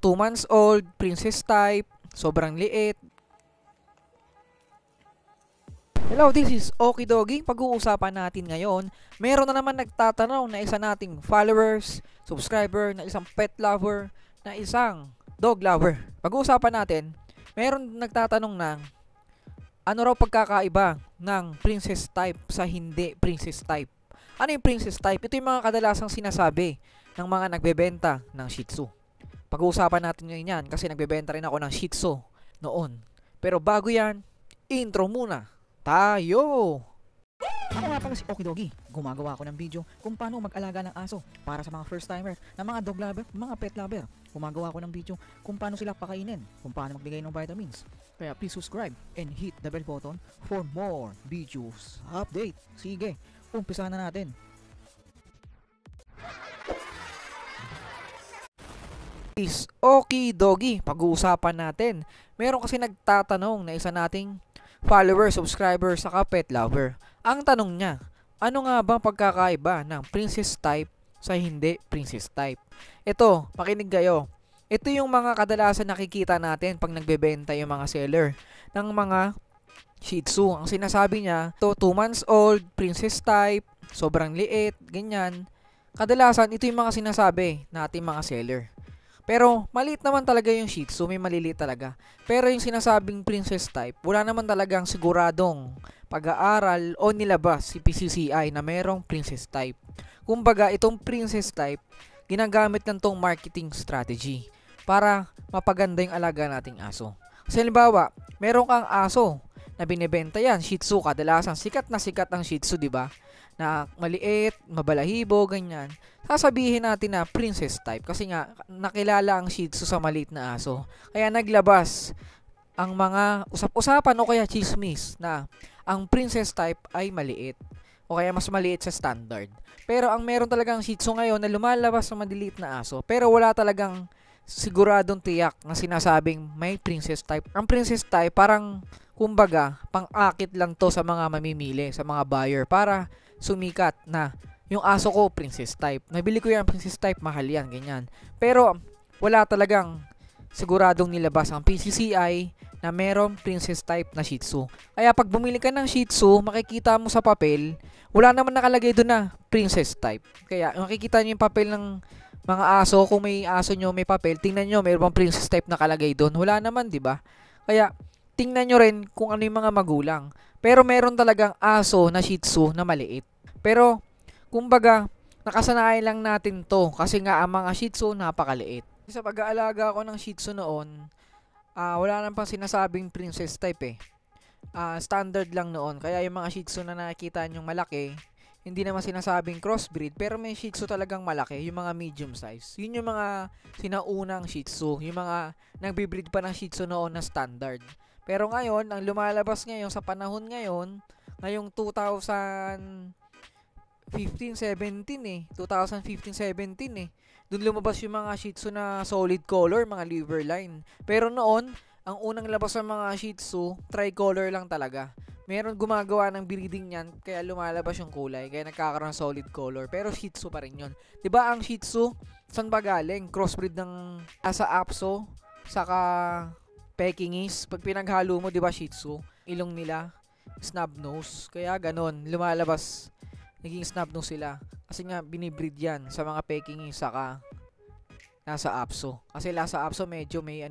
2 months old, princess type, sobrang liit. Hello, this is Okidogi. Pag-uusapan natin ngayon, meron na naman nagtatanong na isa nating followers, subscriber, na isang pet lover, na isang dog lover. Pag-uusapan natin, meron nagtatanong ng ano raw pagkakaiba ng princess type sa hindi princess type. Ano yung princess type? Ito yung mga kadalasang sinasabi ng mga nagbebenta ng Shih Tzu. Pag-uusapan natin ngayon yan kasi nagbebenta rin ako ng Shih Tzu noon. Pero bago yan, intro muna tayo! Ako nga pala si Okidogi. Gumagawa ako ng video kung paano mag-alaga ng aso para sa mga first timer, na mga dog lover, mga pet lover. Gumagawa ako ng video kung paano sila pakainin, kung paano magbigay ng vitamins. Kaya please subscribe and hit the bell button for more videos. Update. Sige, umpisahan na natin. Is Okidogi. Pag-uusapan natin, meron kasi nagtatanong na isa nating follower, subscriber, saka pet lover. Ang tanong niya, ano nga ba pagkakaiba ng princess type sa hindi princess type? Ito, makinig kayo. Ito yung mga kadalasan nakikita natin pag nagbebenta yung mga seller ng mga Shih Tzu. Ang sinasabi niya, 2 months old, princess type, sobrang liit, ganyan. Kadalasan, ito yung mga sinasabi natin mga seller. Pero maliit naman talaga yung Shih Tzu, may maliliit talaga. Pero yung sinasabing princess type, wala naman talagang siguradong pag-aaral o nilabas si PCCI na merong princess type. Kumbaga, itong princess type, ginagamit lang tong marketing strategy para mapaganda yung alaga nating aso. Kasi halimbawa, meron kang aso na binibenta yan, Shih Tzu, kadalasan sikat ang Shih Tzu, di ba? Na maliit, mabalahibo, ganyan. Sasabihin natin na princess type kasi nga nakilala ang Shih Tzu sa maliit na aso. Kaya naglabas ang mga usap-usapan o kaya chismis na ang princess type ay maliit o kaya mas maliit sa standard. Pero ang meron talagang Shih Tzu ngayon na lumalabas sa maliliit na aso pero wala talagang siguradong tiyak na sinasabing may princess type. Ang princess type parang kumbaga pang-akit lang to sa mga mamimili, sa mga buyer para sumikat na yung aso ko princess type. Nabili ko yan princess type, mahal yan, ganyan. Pero wala talagang siguradong nilabas ang PCCI na merong princess type na Shih Tzu. Kaya pag bumili ka ng Shih Tzu, makikita mo sa papel, wala naman nakalagay doon na princess type. Kaya makikita niyo yung papel ng mga aso, kung may aso nyo may papel, tingnan nyo mayroong bang princess type nakalagay doon. Wala naman, di ba? Kaya tingnan nyo rin kung ano yung mga magulang. Pero meron talagang aso na Shih Tzu na maliit. Pero kumbaga, nakasanayan lang natin to kasi nga ang mga Shih Tzu napakaliit. Sa pag-aalaga ko ng Shih Tzu noon, wala nang pang sinasabing princess type eh. Standard lang noon. Kaya yung mga Shih Tzu na nakikita nyong malaki, hindi naman sinasabing crossbreed, pero may Shih Tzu talagang malaki, yung mga medium size. Yun yung mga sinaunang Shih Tzu, yung mga nagbibreed pa ng Shih Tzu noon na standard. Pero ngayon, ang lumalabas ngayon sa panahon ngayon, ngayong 2015-17 eh. 2015-17 eh. Doon lumabas yung mga Shih Tzu na solid color, mga liver line. Pero noon, ang unang labas ng mga Shih Tzu, tricolor lang talaga. Meron gumagawa ng breeding yan, kaya lumalabas yung kulay, kaya nagkakaroon ng solid color. Pero Shih Tzu pa rin yun. Diba ang Shih Tzu, saan ba galing? Crossbreed ng Lhasa Apso, saka Pekingese. Pag pinaghalo mo, diba Shih Tzu, ilong nila, snub nose. Kaya ganon, lumalabas, naging snub nose sila. Kasi nga, binibreed yan sa mga Pekingese, saka Lhasa Apso. Kasi Lhasa Apso medyo may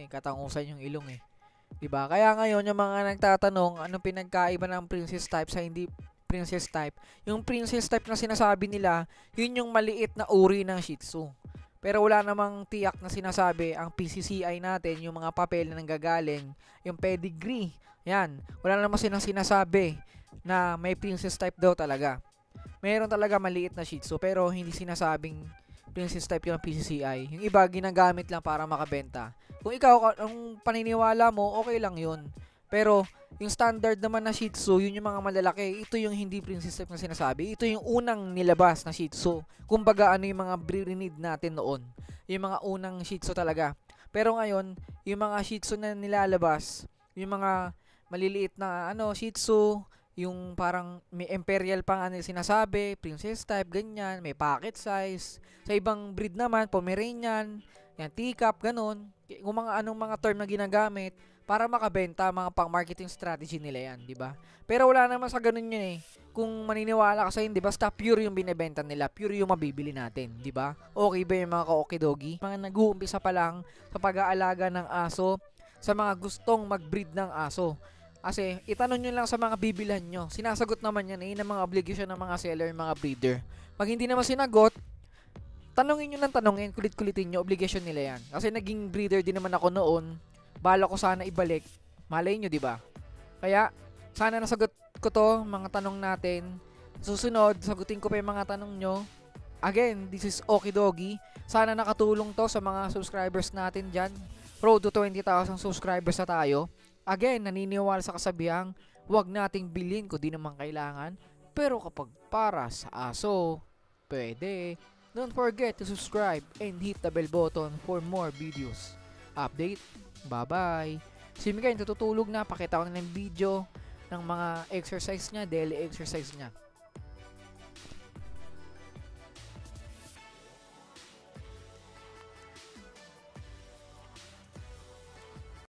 katangusan yung ilong eh. Diba? Kaya ngayon yung mga nagtatanong anong pinagkaiba ng princess type sa hindi princess type. Yung princess type na sinasabi nila, yun yung maliit na uri ng Shih Tzu. Pero wala namang tiyak na sinasabi ang PCCI natin, yung mga papel na nanggagaling, yung pedigree. Yan. Wala namang sinasabi na may princess type daw talaga. Meron talaga maliit na Shih Tzu pero hindi sinasabing princess type yung PCCI. Yung iba ginagamit lang para makabenta. Kung ikaw, ang paniniwala mo, okay lang yun. Pero, yung standard naman na Shih Tzu, yun yung mga malalaki. Ito yung hindi princess type na sinasabi. Ito yung unang nilabas na Shih Tzu. Kumbaga, ano yung mga breed natin noon. Yung mga unang Shih Tzu talaga. Pero ngayon, yung mga Shih Tzu na nilalabas, yung mga maliliit na Shih Tzu, yung parang may imperial pang sinasabi, princess type, ganyan, may pocket size. Sa ibang breed naman, Pomeranian, Yan, teacup, ganun. Kung mga anong mga term na ginagamit para makabenta, mga pang-marketing strategy nila yan, di ba? Pero wala naman sa ganun yun eh. Kung maniniwala ka sa hindi, basta pure yung binebenta nila, pure yung mabibili natin, di ba? Okay ba yung mga ka-okidogi? Mga nag-uumpisa pa lang sa pag-aalaga ng aso, sa mga gustong mag-breed ng aso. Kasi itanong nyo lang sa mga bibilhan nyo. Sinasagot naman yan eh, ng mga obligation ng mga seller, mga breeder. Pag hindi naman sinagot, tanongin nyo lang tanongin, kulit-kulitin nyo, obligation nila yan. Kasi naging breeder din naman ako noon, bala ko sana ibalik. Malay nyo, di ba? Kaya, sana nasagot ko to, mga tanong natin. Susunod, sagutin ko pa yung mga tanong nyo. Again, this is Okidogi. Sana nakatulong to sa mga subscribers natin dyan. Road to 20,000 subscribers na tayo. Again, naniniwala sa kasabihang, huwag nating bilhin kung di naman kailangan. Pero kapag para sa aso, pwede. Don't forget to subscribe and hit the bell button for more videos. Update. Bye-bye. Si Mikael tututulog na. Pakita ko na ng video ng mga exercise niya, daily exercise niya.